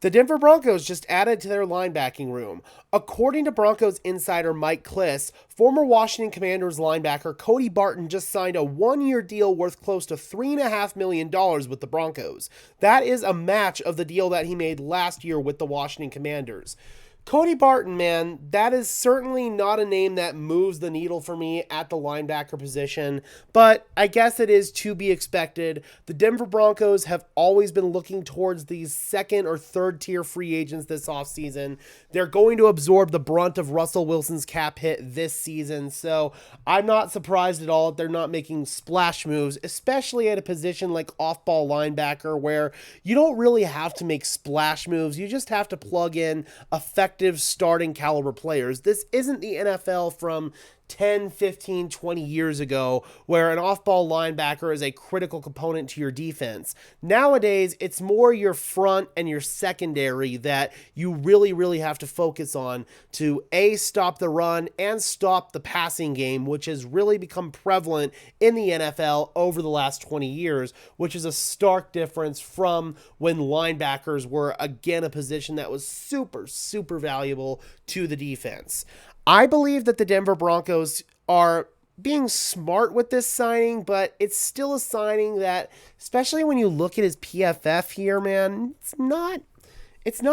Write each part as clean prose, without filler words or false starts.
The Denver Broncos just added to their linebacking room. According to Broncos insider Mike Kliss, former Washington Commanders linebacker Cody Barton just signed a one-year deal worth close to $3.5 million with the Broncos. That is a match of the deal that he made last year with the Washington Commanders. Cody Barton, man, that is certainly not a name that moves the needle for me at the linebacker position, but I guess it is to be expected. The Denver Broncos have always been looking towards these second or third tier free agents this offseason. They're going to absorb the brunt of Russell Wilson's cap hit this season, so I'm not surprised at all that they're not making splash moves, especially at a position like off-ball linebacker where you don't really have to make splash moves. You just have to plug in effective starting caliber players. This isn't the NFL from 10, 15, 20 years ago where an off-ball linebacker is a critical component to your defense. Nowadays, it's more your front and your secondary that you really have to focus on to A, stop the run and stop the passing game, which has really become prevalent in the NFL over the last 20 years, which is a stark difference from when linebackers were, again, a position that was super valuable to the defense. I believe that the Denver Broncos are being smart with this signing, but it's still a signing that, especially when you look at his PFF here, man, it's not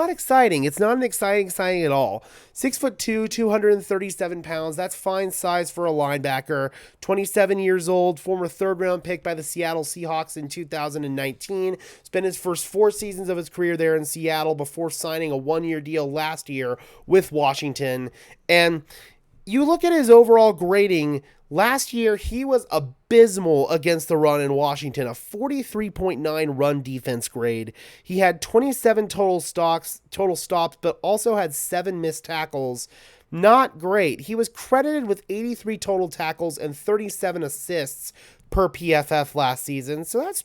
exciting. It's not an exciting signing at all. 6'2", 237 pounds. That's fine size for a linebacker. 27 years old, former third-round pick by the Seattle Seahawks in 2019. Spent his first 4 seasons of his career there in Seattle before signing a one-year deal last year with Washington. And you look at his overall grading. Last year, he was abysmal against the run in Washington, a 43.9 run defense grade. He had 27 total stops, but also had 7 missed tackles. Not great. He was credited with 83 total tackles and 37 assists per PFF last season, so that's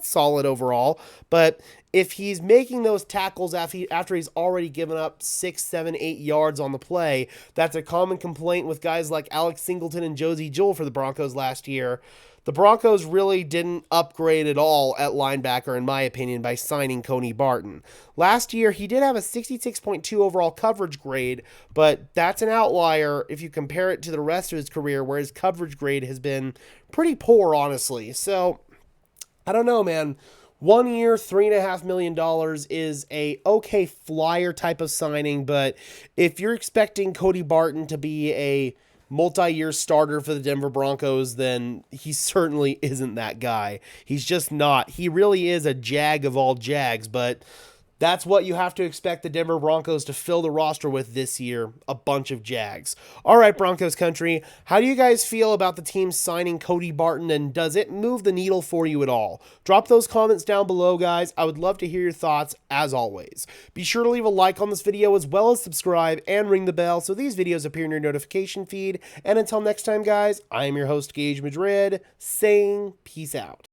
solid overall. But if he's making those tackles after he's already given up 6, 7, 8 yards on the play, that's a common complaint with guys like Alex Singleton and Josie Jewell for the Broncos last year. The Broncos really didn't upgrade at all at linebacker, in my opinion, by signing Cody Barton. Last year, he did have a 66.2 overall coverage grade, but that's an outlier if you compare it to the rest of his career, where his coverage grade has been pretty poor, honestly. So I don't know, man. 1 year, $3.5 million is a okay flyer type of signing, but if you're expecting Cody Barton to be a multi-year starter for the Denver Broncos, then he certainly isn't that guy. He's just not. He really is a jag of all jags, but that's what you have to expect the Denver Broncos to fill the roster with this year, a bunch of Jags. All right, Broncos country, how do you guys feel about the team signing Cody Barton, and does it move the needle for you at all? Drop those comments down below, guys. I would love to hear your thoughts, as always. Be sure to leave a like on this video, as well as subscribe and ring the bell so these videos appear in your notification feed. And until next time, guys, I am your host, Gage Madrid, saying peace out.